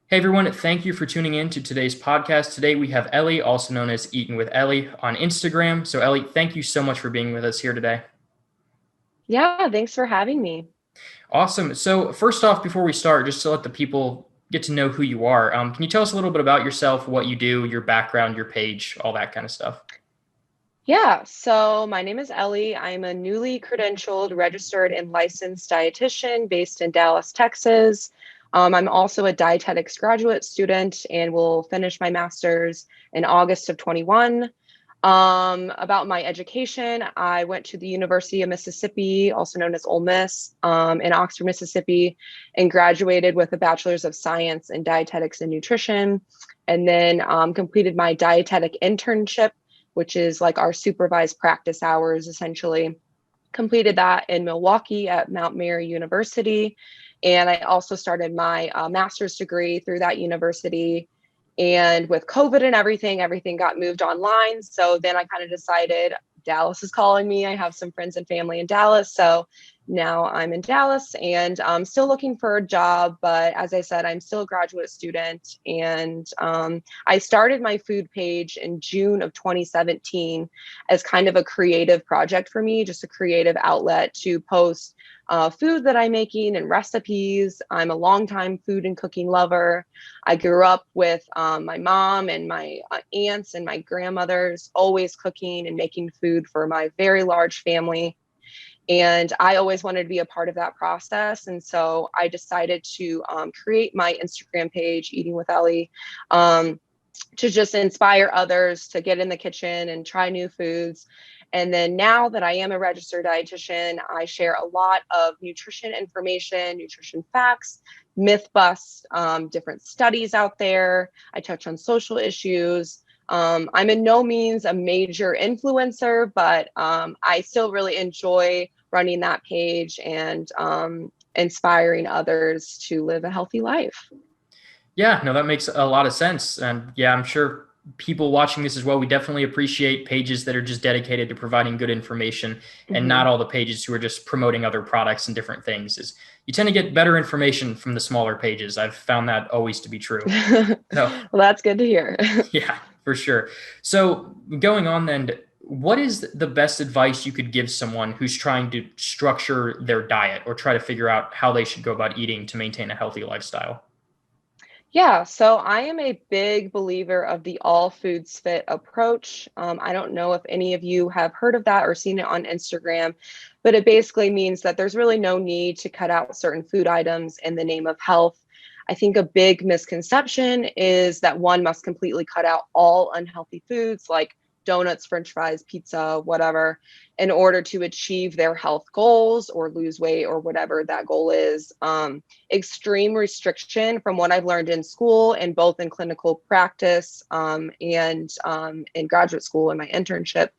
Hey everyone, thank you for tuning in to today's podcast. Today we have Ellie, also known as Eatinwithelle on Instagram. So Ellie, thank you so much for being with us here today. Yeah, thanks for having me. Awesome. So first off, before we start, just to let the people get to know who you are, can you tell us a little bit about yourself, what you do, your background, your page, all that kind of stuff? Yeah, so my name is Ellie. I'm a newly credentialed, registered, and licensed dietitian based in Dallas, Texas. I'm also a dietetics graduate student and will finish my master's in August of 21. About my education, I went to the University of Mississippi, also known as Ole Miss, in Oxford, Mississippi, and graduated with a bachelor's of science in dietetics and nutrition, and then completed my dietetic internship, which is like our supervised practice hours, essentially. Completed that in Milwaukee at Mount Mary University. And I also started my master's degree through that university. And with COVID and everything got moved online. So then I kind of decided Dallas is calling me. I have some friends and family in Dallas. So now I'm in Dallas and I'm still looking for a job. But as I said, I'm still a graduate student. And I started my food page in June of 2017 as kind of a creative project for me, just a creative outlet to post food that I'm making and recipes. I'm a longtime food and cooking lover. I grew up with my mom and my aunts and my grandmothers always cooking and making food for my very large family. And I always wanted to be a part of that process. And so I decided to create my Instagram page, Eating with Ellie, to just inspire others to get in the kitchen and try new foods. And then now that I am a registered dietitian, I share a lot of nutrition information, nutrition facts, myth busts, different studies out there. I touch on social issues. I'm in no means a major influencer, but I still really enjoy running that page and inspiring others to live a healthy life. Yeah, no, that makes a lot of sense. And yeah, I'm sure people watching this as well, we definitely appreciate pages that are just dedicated to providing good information and not Mhm. all the pages who are just promoting other products and different things. Is you tend to get better information from the smaller pages. I've found that always to be true. So Well, that's good to hear. yeah, for sure. So going on then, what is the best advice you could give someone who's trying to structure their diet or try to figure out how they should go about eating to maintain a healthy lifestyle? Yeah, so I am a big believer of the all foods fit approach. I don't know if any of you have heard of that or seen it on Instagram, but it basically means that there's really no need to cut out certain food items in the name of health. I think a big misconception is that one must completely cut out all unhealthy foods like donuts, french fries, pizza, whatever, in order to achieve their health goals or lose weight or whatever that goal is. Extreme restriction, from what I've learned in school and both in clinical practice and in graduate school and my internship,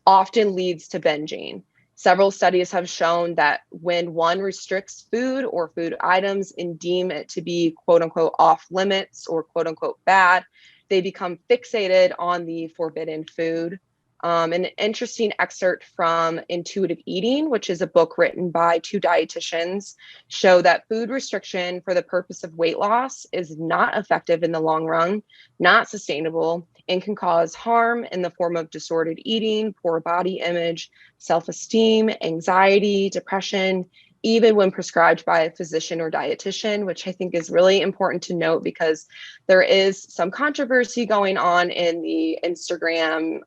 often leads to binging. Several studies have shown that when one restricts food or food items and deem it to be quote unquote off limits or quote unquote bad, they become fixated on the forbidden food. An interesting excerpt from Intuitive Eating, which is a book written by two dietitians, show that food restriction for the purpose of weight loss is not effective in the long run, not sustainable, and can cause harm in the form of disordered eating, poor body image, self-esteem, anxiety, depression, even when prescribed by a physician or dietitian, which I think is really important to note because there is some controversy going on in the Instagram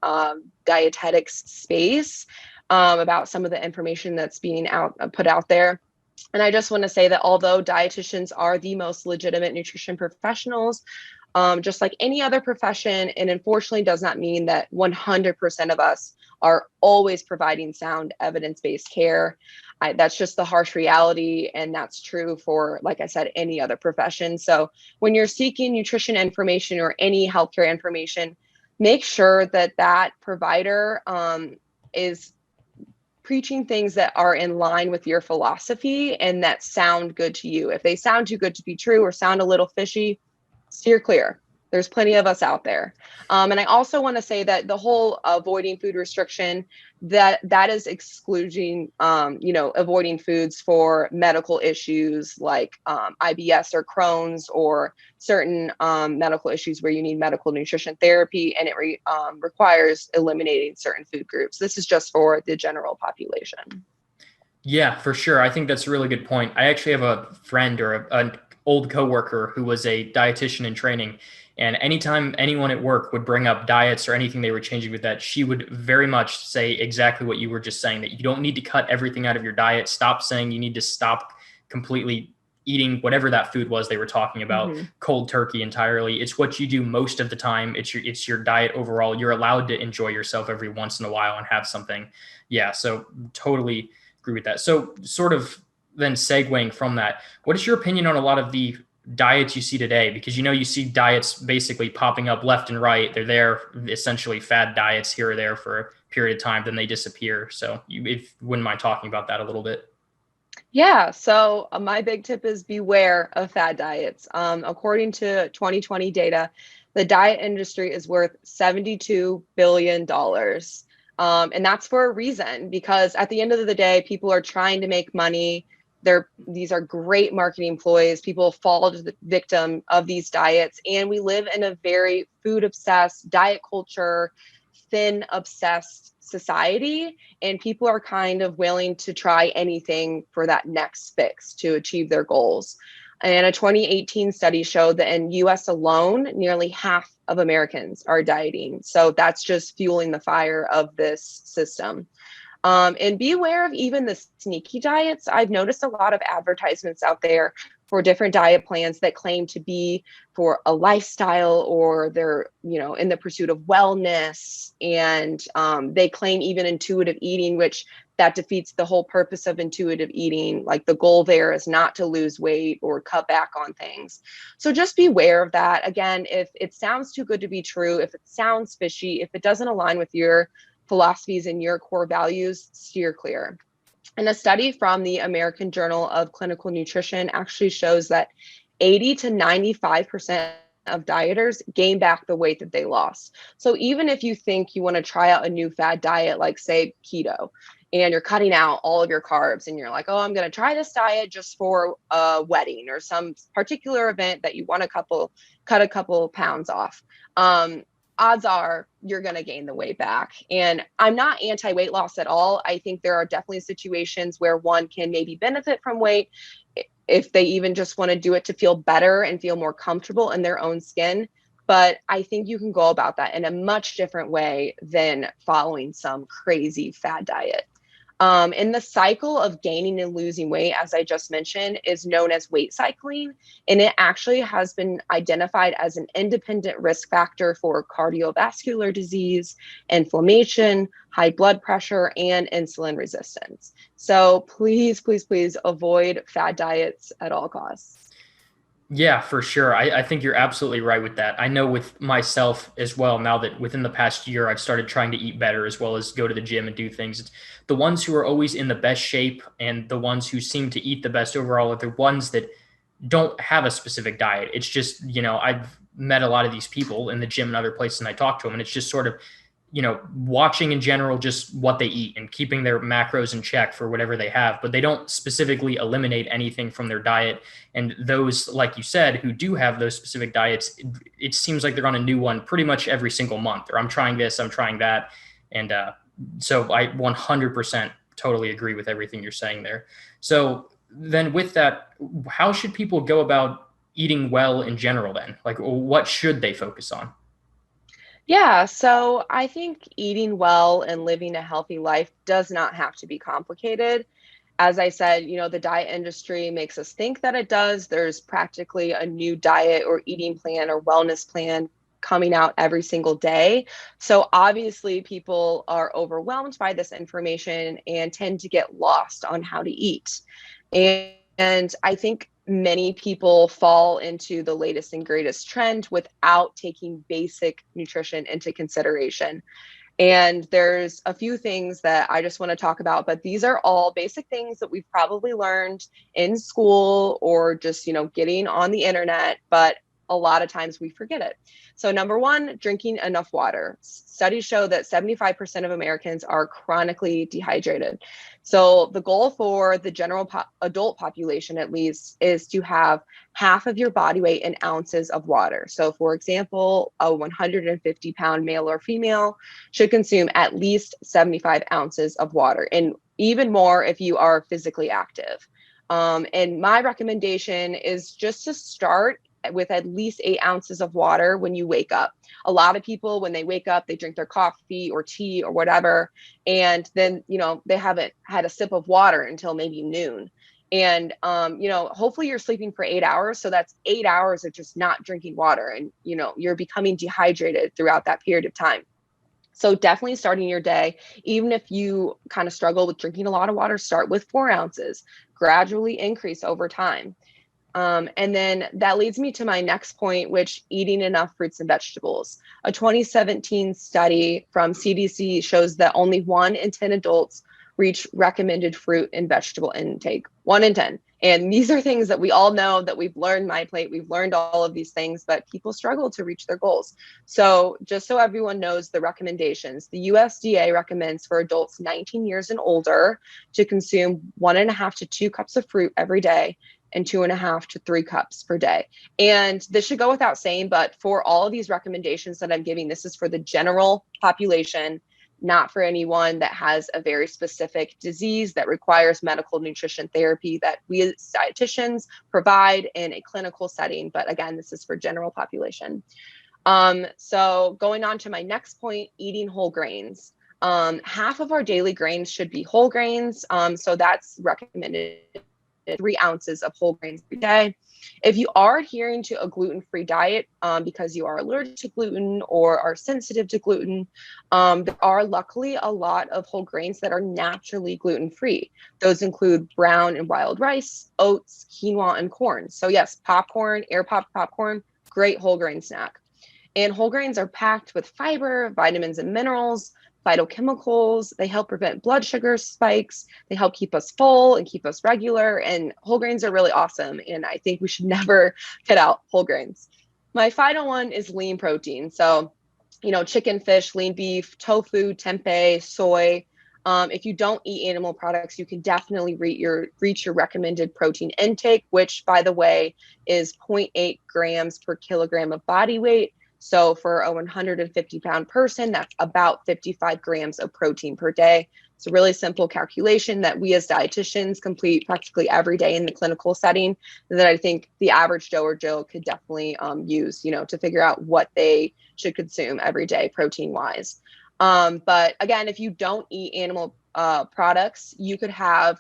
dietetics space about some of the information that's being put out there. And I just want to say that although dietitians are the most legitimate nutrition professionals, just like any other profession, and unfortunately does not mean that 100% of us are always providing sound evidence-based care. That's just the harsh reality, and that's true for, like I said, any other profession. So when you're seeking nutrition information or any healthcare information, make sure that that provider is preaching things that are in line with your philosophy and that sound good to you. If they sound too good to be true or sound a little fishy, steer clear. There's plenty of us out there. And I also want to say that the whole avoiding food restriction, that is excluding, avoiding foods for medical issues like IBS or Crohn's, or certain medical issues where you need medical nutrition therapy, and it requires eliminating certain food groups. This is just for the general population. Yeah, for sure. I think that's a really good point. I actually have a friend or an old coworker who was a dietitian in training. And anytime anyone at work would bring up diets or anything they were changing with that, she would very much say exactly what you were just saying, that you don't need to cut everything out of your diet. Stop saying you need to stop completely eating whatever that food was they were talking about, Mm-hmm. cold turkey entirely. It's what you do most of the time. It's your diet overall. You're allowed to enjoy yourself every once in a while and have something. Yeah, so totally agree with that. So, sort of then segueing from that, what is your opinion on a lot of the diets you see today? Because you see diets basically popping up left and right. They're there, essentially fad diets here or there for a period of time, then they disappear. So, if you wouldn't mind talking about that a little bit. Yeah, so my big tip is beware of fad diets. According to 2020 data, the diet industry is worth $72 billion. And that's for a reason, because at the end of the day, people are trying to make money. These are great marketing ploys. People fall to the victim of these diets. And we live in a very food obsessed, diet culture, thin obsessed society, and people are kind of willing to try anything for that next fix to achieve their goals. And a 2018 study showed that in US alone, nearly half of Americans are dieting. So that's just fueling the fire of this system. And be aware of even the sneaky diets. I've noticed a lot of advertisements out there for different diet plans that claim to be for a lifestyle, or they're, in the pursuit of wellness. And they claim even intuitive eating, which that defeats the whole purpose of intuitive eating. Like, the goal there is not to lose weight or cut back on things. So just beware of that. Again, if it sounds too good to be true, if it sounds fishy, if it doesn't align with your philosophies and your core values, steer clear. And a study from the American Journal of Clinical Nutrition actually shows that 80 to 95% of dieters gain back the weight that they lost. So even if you think you want to try out a new fad diet, like say keto, and you're cutting out all of your carbs, and you're like, oh, I'm going to try this diet just for a wedding or some particular event that you want cut a couple pounds off. Odds are you're going to gain the weight back. And I'm not anti-weight loss at all. I think there are definitely situations where one can maybe benefit from weight if they even just want to do it to feel better and feel more comfortable in their own skin. But I think you can go about that in a much different way than following some crazy fad diet. And the cycle of gaining and losing weight, as I just mentioned, is known as weight cycling. And it actually has been identified as an independent risk factor for cardiovascular disease, inflammation, high blood pressure, and insulin resistance. So please, please, please avoid fad diets at all costs. Yeah, for sure. I think you're absolutely right with that. I know with myself as well, now that within the past year, I've started trying to eat better as well as go to the gym and do things. It's the ones who are always in the best shape and the ones who seem to eat the best overall are the ones that don't have a specific diet. It's just, I've met a lot of these people in the gym and other places, and I talk to them, and it's just sort of, watching in general just what they eat and keeping their macros in check for whatever they have, but they don't specifically eliminate anything from their diet. And those, like you said, who do have those specific diets, it seems like they're on a new one pretty much every single month, or I'm trying this, I'm trying that. And so I 100% totally agree with everything you're saying there. So then with that, how should people go about eating well in general then? Like, what should they focus on? Yeah, so I think eating well and living a healthy life does not have to be complicated. As I said, the diet industry makes us think that it does. There's practically a new diet or eating plan or wellness plan coming out every single day. So obviously, people are overwhelmed by this information and tend to get lost on how to eat. And I think many people fall into the latest and greatest trend without taking basic nutrition into consideration. And there's a few things that I just want to talk about, but these are all basic things that we've probably learned in school or just, getting on the internet. But a lot of times we forget it. So number one, drinking enough water. Studies show that 75% of Americans are chronically dehydrated. So the goal for the general adult population, at least, is to have half of your body weight in ounces of water. So for example, a 150-pound male or female should consume at least 75 ounces of water, and even more if you are physically active. And my recommendation is just to start with at least 8 ounces of water when you wake up. A lot of people, when they wake up, they drink their coffee or tea or whatever, and then, they haven't had a sip of water until maybe noon. And, hopefully you're sleeping for 8 hours. So that's 8 hours of just not drinking water. And, you're becoming dehydrated throughout that period of time. So definitely starting your day, even if you kind of struggle with drinking a lot of water, start with 4 ounces, gradually increase over time. And then that leads me to my next point, which eating enough fruits and vegetables. A 2017 study from CDC shows that only 1 in 10 adults reach recommended fruit and vegetable intake, 1 in 10. And these are things that we all know, that we've learned My Plate, we've learned all of these things, but people struggle to reach their goals. So just so everyone knows the recommendations, the USDA recommends for adults 19 years and older to consume 1.5 to 2 cups of fruit every day and 2.5 to 3 cups per day. And this should go without saying, but for all of these recommendations that I'm giving, this is for the general population, not for anyone that has a very specific disease that requires medical nutrition therapy that we as dietitians provide in a clinical setting. But again, this is for general population. So going on to my next point, eating whole grains. Half of our daily grains should be whole grains. So that's recommended 3 ounces of whole grains per day. If you are adhering to a gluten-free diet because you are allergic to gluten or are sensitive to gluten, there are luckily a lot of whole grains that are naturally gluten-free. Those include brown and wild rice, oats, quinoa, and corn. So yes, popcorn, air popped popcorn, great whole grain snack. And whole grains are packed with fiber, vitamins and minerals, phytochemicals. They help prevent blood sugar spikes. They help keep us full and keep us regular. And whole grains are really awesome. And I think we should never cut out whole grains. My final one is lean protein. So, chicken, fish, lean beef, tofu, tempeh, soy. If you don't eat animal products, you can definitely reach your recommended protein intake, which, by the way, is 0.8 grams per kilogram of body weight. So for a 150-pound person, that's about 55 grams of protein per day. It's a really simple calculation that we as dietitians complete practically every day in the clinical setting, that I think the average Joe or Jill could definitely use, to figure out what they should consume every day protein-wise. But again, if you don't eat animal products, you could have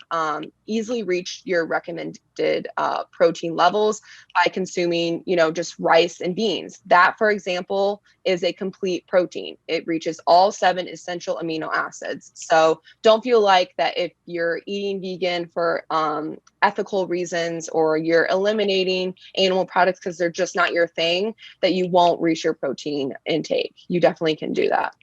easily reached your recommended protein levels by consuming, just rice and beans. That, for example, is a complete protein. It reaches all 7 essential amino acids. So don't feel like that if you're eating vegan for ethical reasons, or you're eliminating animal products because they're just not your thing, that you won't reach your protein intake. You definitely can do that.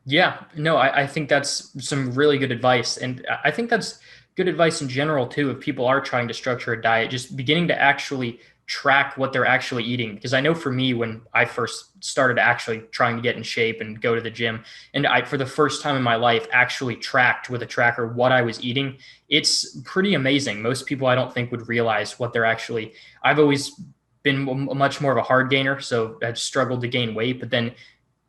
Yeah, no, I think that's some really good advice. And I think that's good advice in general, too, if people are trying to structure a diet, just beginning to actually track what they're actually eating. Because I know for me, when I first started actually trying to get in shape and go to the gym, and I, for the first time in my life, actually tracked with a tracker what I was eating, it's pretty amazing. Most people, I don't think, would realize what they're actually. I've always been much more of a hard gainer, so I've struggled to gain weight, but then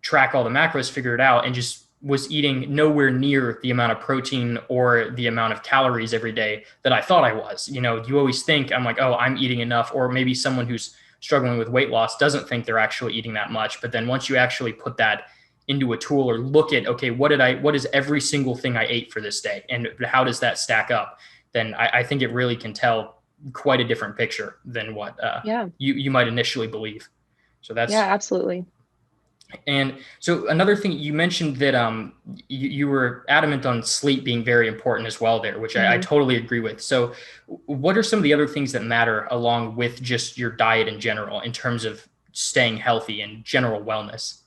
track all the macros, figure it out, and just was eating nowhere near the amount of protein or the amount of calories every day that I thought I was. You always think, I'm like, oh, I'm eating enough. Or maybe someone who's struggling with weight loss doesn't think they're actually eating that much. But then once you actually put that into a tool, or look at, okay, what is every single thing I ate for this day, and how does that stack up? Then I think it really can tell quite a different picture than what Yeah. you might initially believe. So Yeah, that's. absolutely. And so another thing you mentioned, that you were adamant on sleep being very important as well there, which I Mhm. totally agree with. So what are some of the other things that matter along with just your diet in general in terms of staying healthy and general wellness?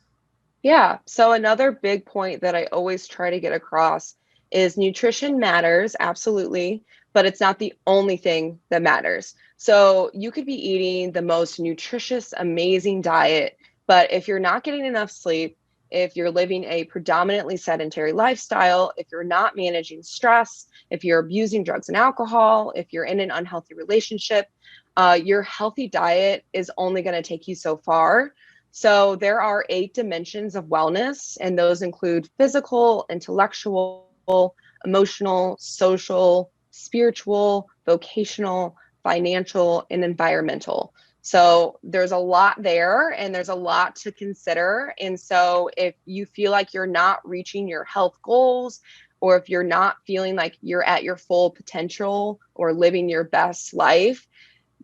Yeah. So another big point that I always try to get across is nutrition matters, absolutely, but it's not the only thing that matters. So you could be eating the most nutritious, amazing diet, but if you're not getting enough sleep, if you're living a predominantly sedentary lifestyle, if you're not managing stress, if you're abusing drugs and alcohol, if you're in an unhealthy relationship, your healthy diet is only going to take you so far. So there are 8 dimensions of wellness, and those include physical, intellectual, emotional, social, spiritual, vocational, financial, and environmental. So there's a lot there and there's a lot to consider. And so if you feel like you're not reaching your health goals, or if you're not feeling like you're at your full potential or living your best life,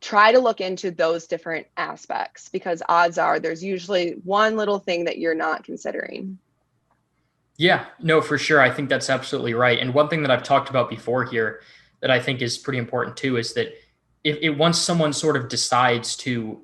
try to look into those different aspects, because odds are there's usually one little thing that you're not considering. Yeah, no, for sure. I think that's absolutely right. And one thing that I've talked about before here that I think is pretty important too is that if once someone sort of decides to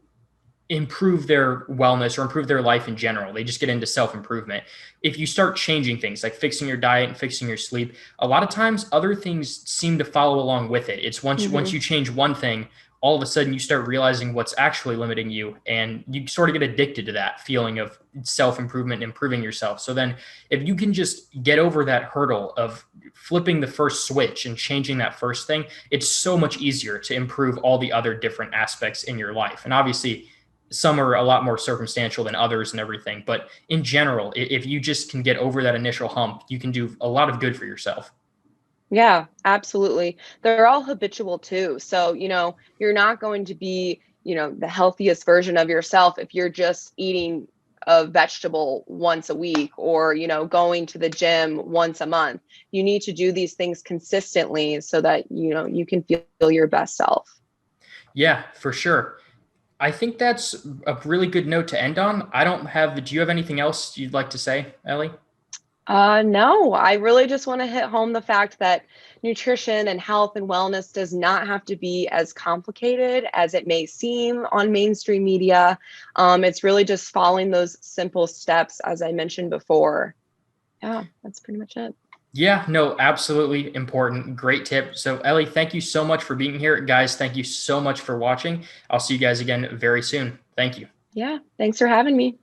improve their wellness or improve their life in general, they just get into self improvement. If you start changing things like fixing your diet and fixing your sleep, a lot of times other things seem to follow along with it. It's once Mm-hmm. you change one thing, all of a sudden you start realizing what's actually limiting you, and you sort of get addicted to that feeling of self improvement and improving yourself. So then if you can just get over that hurdle of flipping the first switch and changing that first thing, it's so much easier to improve all the other different aspects in your life. And obviously some are a lot more circumstantial than others and everything. But in general, if you just can get over that initial hump, you can do a lot of good for yourself. Yeah, absolutely. They're all habitual too. So, you're not going to be, the healthiest version of yourself if you're just eating a vegetable once a week, or, going to the gym once a month. You need to do these things consistently so that, you can feel your best self. Yeah, for sure. I think that's a really good note to end on. I don't have, do you have anything else you'd like to say, Ellie? No, I really just want to hit home the fact that nutrition and health and wellness does not have to be as complicated as it may seem on mainstream media. It's really just following those simple steps, as I mentioned before. Yeah, that's pretty much it. Yeah, no, absolutely important. Great tip. So, Ellie, thank you so much for being here. Guys, thank you so much for watching. I'll see you guys again very soon. Thank you. Yeah, thanks for having me.